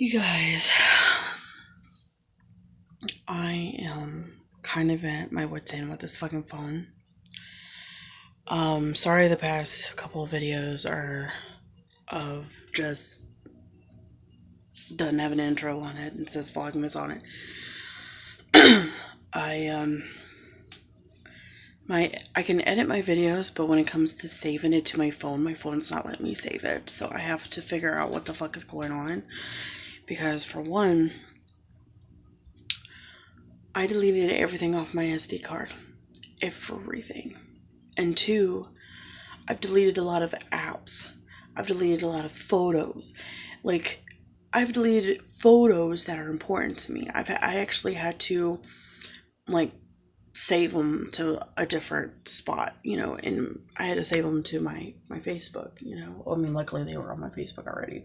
You guys, I am kind of at my wit's end with this fucking phone. Sorry the past couple of videos are of just doesn't have an intro on it and says Vlogmas on it. I can edit my videos, but when it comes to saving it to my phone's not letting me save it. So I have to figure out what the fuck is going on. Because for one, I deleted everything off my SD card. Everything. And two, I've deleted a lot of apps. I've deleted a lot of photos. Like, I've deleted photos that are important to me. I actually had to, like, save them to a different spot, and I had to save them to my Facebook, I mean, luckily they were on my Facebook already.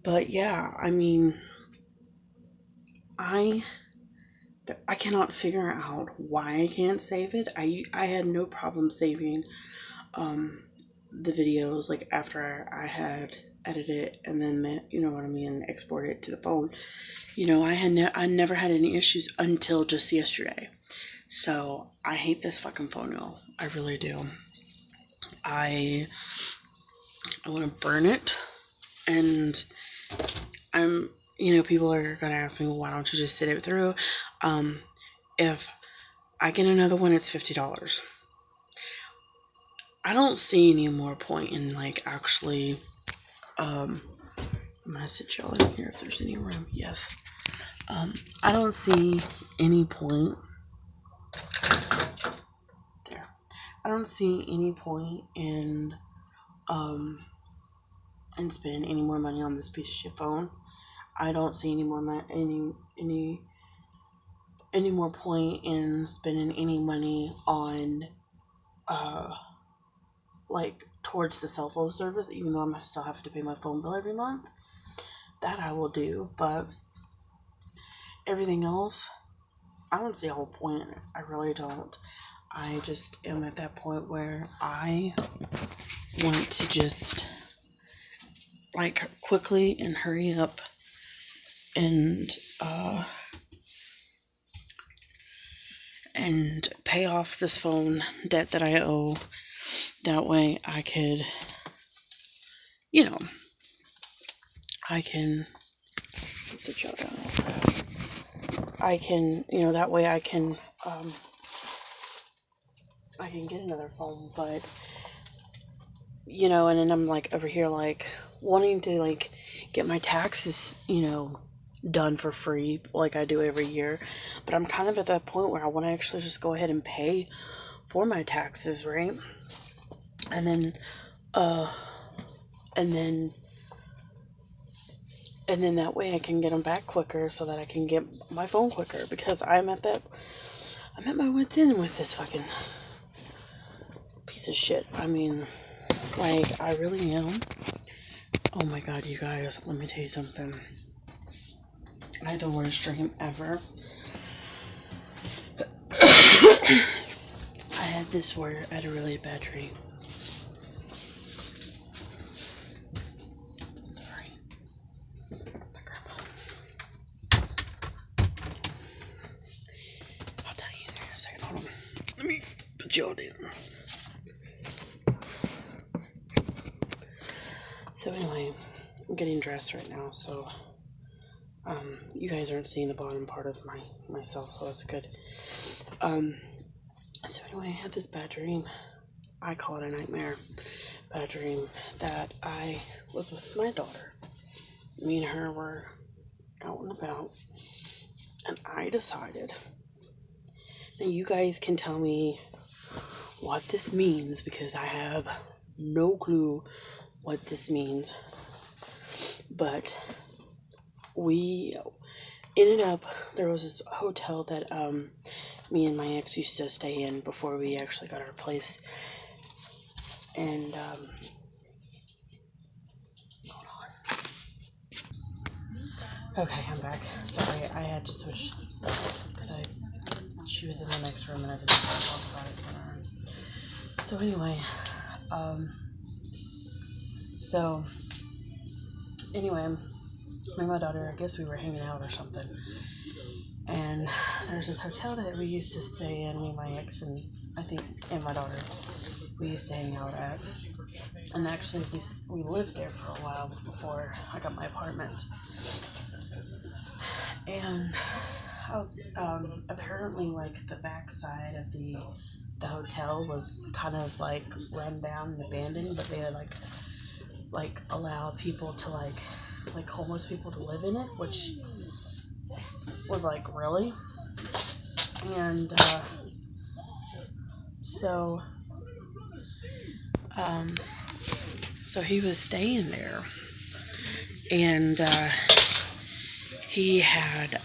But yeah, I mean, I cannot figure out why I can't save it. I had no problem saving the videos, like, after I had edited it and then, export it to the phone. I never had any issues until just yesterday. So I hate this fucking phone, y'all. I really do. I want to burn it, and people are gonna ask me, well, why don't you just sit it through? If I get another one, it's $50. I don't see any more point in, like, actually, I'm gonna sit y'all in here if there's any room. Yes. I don't see any point. There. I don't see any point in spending any more money on this piece of shit phone. I don't see any more point in spending any money on towards the cell phone service, even though I still have to pay my phone bill every month. That I will do, but everything else, I don't see a whole point in it. I really don't. I just am at that point where I want to just, like, quickly and hurry up and pay off this phone debt that I owe. That way I could, sit y'all down real fast. I can, that way I can get another phone, but, and then I'm, like, over here, like, wanting to, like, get my taxes, done for free, like I do every year. But I'm kind of at that point where I want to actually just go ahead and pay for my taxes, right? And then that way I can get them back quicker, so that I can get my phone quicker, because I'm at my wit's end with this fucking piece of shit. I mean, like, I really am. Oh my god, you guys, let me tell you something. I had the worst dream ever. I had a really bad dream. Sorry. My grandma. I'll tell you in a second. Hold on. Let me put y'all down. So anyway, I'm getting dressed right now, so you guys aren't seeing the bottom part of myself, so that's good. So anyway, I had this bad dream. I call it a nightmare. Bad dream that I was with my daughter. Me and her were out and about, and I decided, now you guys can tell me what this means, because I have no clue what this means. But we ended up, there was this hotel that me and my ex used to stay in before we actually got our place. And hold on. Okay, I'm back. Sorry, I had to switch because she was in the next room and I didn't want to talk about it in her room. So anyway, and my daughter, I guess we were hanging out or something. And there's this hotel that we used to stay in, me, my ex, and I think, and my daughter, we used to hang out at. And actually, we lived there for a while before I got my apartment. And I was, apparently, like, the backside of the hotel was kind of, like, run down and abandoned, but they had, like allowed people to, like homeless people to live in it, which was, like, really? And, so he was staying there, and, he had,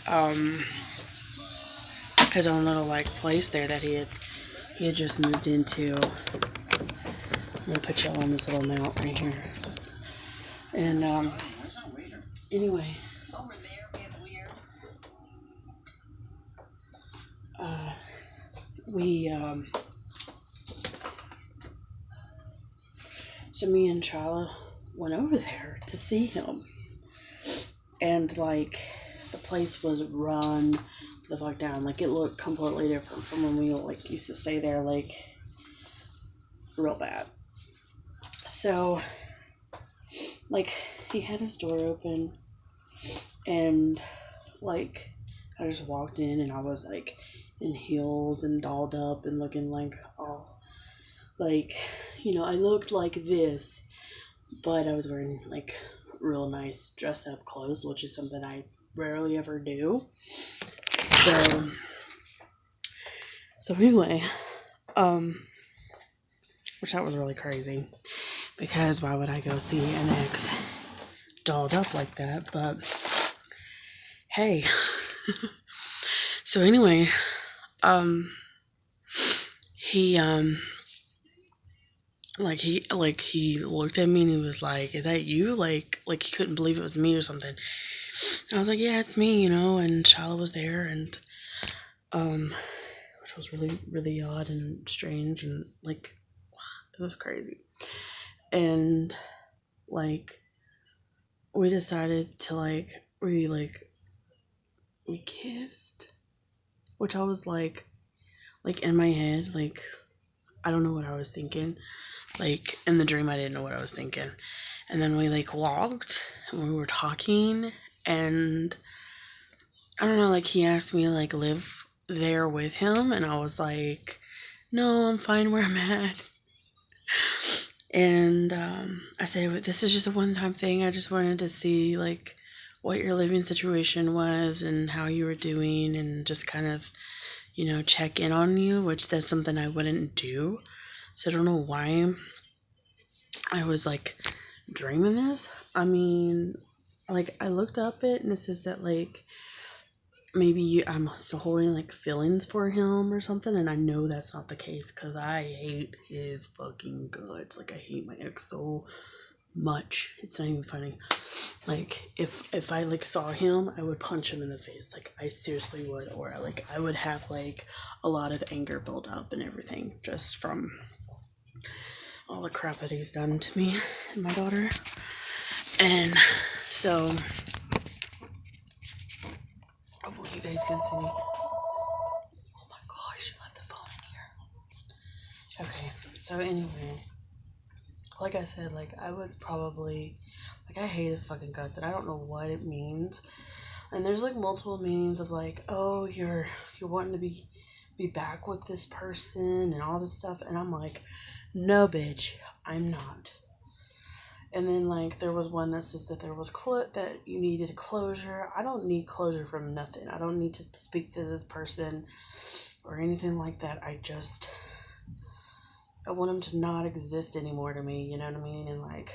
his own little, like, place there that he had just moved into. I'm gonna put y'all on this little mount right here. And, anyway, so me and Chala went over there to see him, and, like, the place was run the fuck down. Like, it looked completely different from when we, like, used to stay there, like, real bad. So, like, he had his door open, and, like, I just walked in, and I was, like, in heels and dolled up and looking like all, like, you know, I looked like this, but I was wearing, like, real nice dress-up clothes, which is something I rarely ever do. So anyway, which that was really crazy, because why would I go see an ex dolled up like that? But hey. So anyway, he looked at me and he was like, "Is that you?" Like he couldn't believe it was me or something. I was like, "Yeah, it's me," you know, and Shala was there, and, which was really, really odd and strange, and, like, it was crazy. And, like, we decided to, like, we kissed, which I was like, in my head, like, I don't know what I was thinking. Like, in the dream, I didn't know what I was thinking. And then we, like, walked, and we were talking, and I don't know, like, he asked me to, like, live there with him, and I was like, no, I'm fine where I'm at. And, I said, this is just a one-time thing. I just wanted to see, like, what your living situation was and how you were doing, and just kind of, you know, check in on you, which that's something I wouldn't do. So I don't know why I was, like, dreaming this. I mean, like, I looked up it, and it says that, like, maybe I'm still holding, like, feelings for him or something, and I know that's not the case, because I hate his fucking guts. Like, I hate my ex so much. It's not even funny. Like, if I, like, saw him, I would punch him in the face. Like, I seriously would. Or, like, I would have, like, a lot of anger build up and everything, just from all the crap that he's done to me and my daughter. And so, hopefully you guys can see me. Oh my gosh, I left the phone in here. Okay, so anyway, like I said, like, I would probably, like, I hate his fucking guts, and I don't know what it means. And there's, like, multiple meanings of, like, oh, you're wanting to be back with this person and all this stuff. And I'm like, no, bitch, I'm not. And then, like, there was one that says that there was that you needed closure. I don't need closure from nothing. I don't need to speak to this person or anything like that. I want him to not exist anymore to me, you know what I mean? And, like,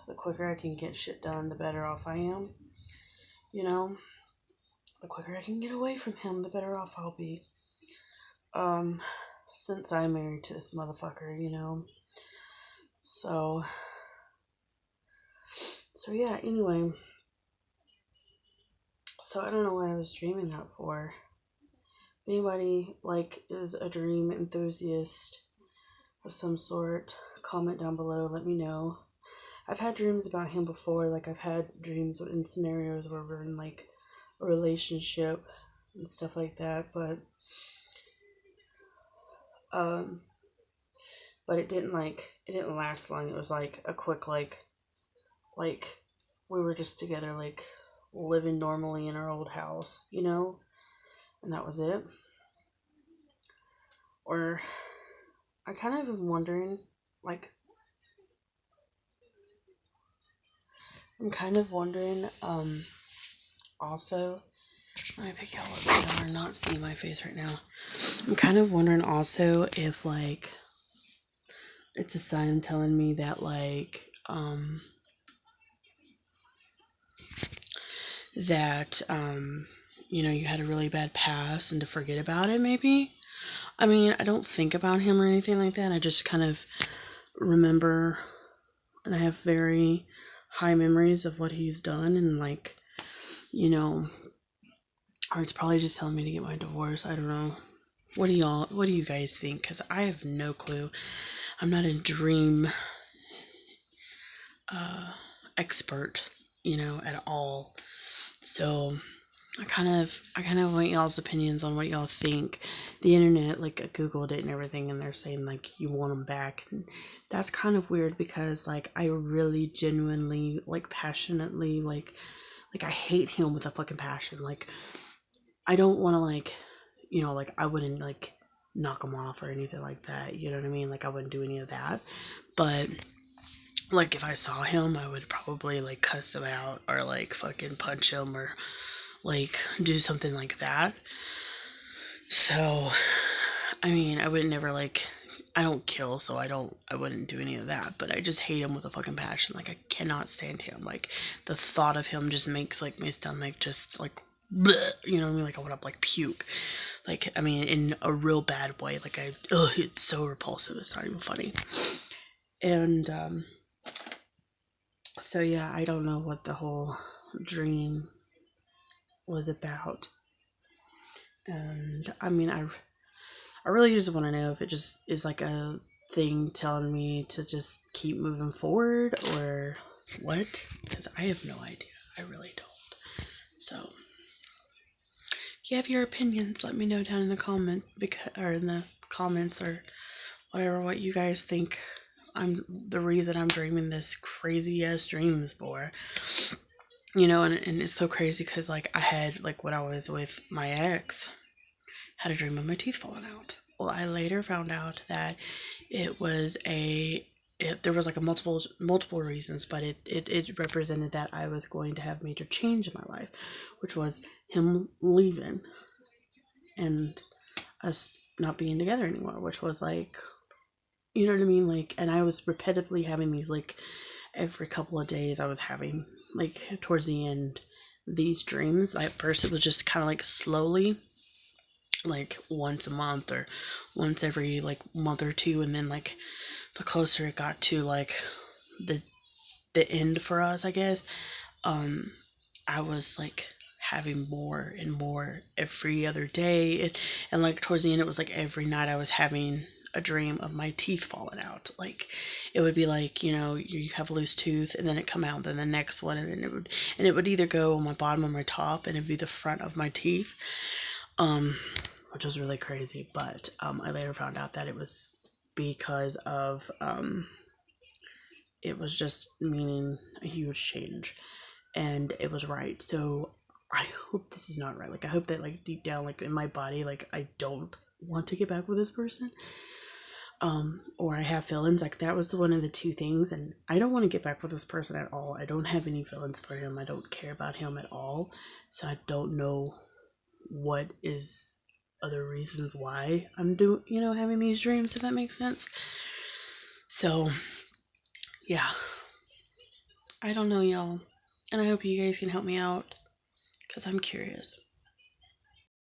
the quicker I can get shit done, the better off I am, you know? The quicker I can get away from him, the better off I'll be. Since I'm married to this motherfucker, you know? So yeah, anyway. So I don't know what I was dreaming that for. If anybody, like, is a dream enthusiast of some sort, comment down below, let me know. I've had dreams about him before. Like, I've had dreams in scenarios where we're in like a relationship and stuff like that, but um it didn't last long. It was like a quick like we were just together, like living normally in our old house, you know, and that was it. Or I kind of am wondering, like, I'm kind of wondering, also, let me pick y'all up so y'all are not seeing my face right now. I'm kind of wondering also if, like, it's a sign telling me that, like, you know, you had a really bad past and to forget about it, maybe. I mean, I don't think about him or anything like that. I just kind of remember, and I have very high memories of what he's done, and, like, you know, or it's probably just telling me to get my divorce. I don't know. What do you guys think? Because I have no clue. I'm not a dream expert, you know, at all. So I kind of want y'all's opinions on what y'all think. The internet, like, I googled it and everything, and they're saying, like, you want them back, and that's kind of weird because, like, I really genuinely, like, passionately, like I hate him with a fucking passion. Like, I don't want to, like, you know, like, I wouldn't, like, knock him off or anything like that, you know what I mean? Like, I wouldn't do any of that, but, like, if I saw him, I would probably, like, cuss him out or, like, fucking punch him or, like, do something like that. So, I mean, I would never, like, I don't kill, so I wouldn't do any of that, but I just hate him with a fucking passion. Like, I cannot stand him. Like, the thought of him just makes, like, my stomach just, like, bleh, you know what I mean? Like, I want to, like, puke. Like, I mean, in a real bad way. Like, it's so repulsive, it's not even funny. And, so yeah, I don't know what the whole dream was about. And, I mean, I really just want to know if it just is like a thing telling me to just keep moving forward or what, because I have no idea. I really don't. So if you have your opinions, let me know down in the in the comments or whatever, what you guys think I'm the reason I'm dreaming this crazy ass dreams for. You know, and it's so crazy because, like, I had, like, when I was with my ex, had a dream of my teeth falling out. Well, I later found out that it was there was, like, a multiple reasons, but it represented that I was going to have major change in my life, which was him leaving and us not being together anymore, which was, like, you know what I mean? Like, and I was repetitively having these, like, every couple of days I was having, like, towards the end, these dreams. At first it was just kind of, like, slowly, like, once a month or once every, like, month or two, and then, like, the closer it got to, like, the end for us, I guess, I was, like, having more and more every other day, and like, towards the end it was, like, every night I was having a dream of my teeth falling out. Like, it would be like, you know, you have a loose tooth and then it come out, then the next one, and then it would either go on my bottom or my top, and it'd be the front of my teeth, which was really crazy. But I later found out that it was because of it was just meaning a huge change, and it was right. So I hope this is not right. Like, I hope that, like, deep down, like, in my body, like, I don't want to get back with this person, or I have feelings. Like, that was one of the two things, and I don't want to get back with this person at all. I don't have any feelings for him. I don't care about him at all. So I don't know what is other reasons why I'm having these dreams, if that makes sense. So yeah, I don't know, y'all, and I hope you guys can help me out because I'm curious.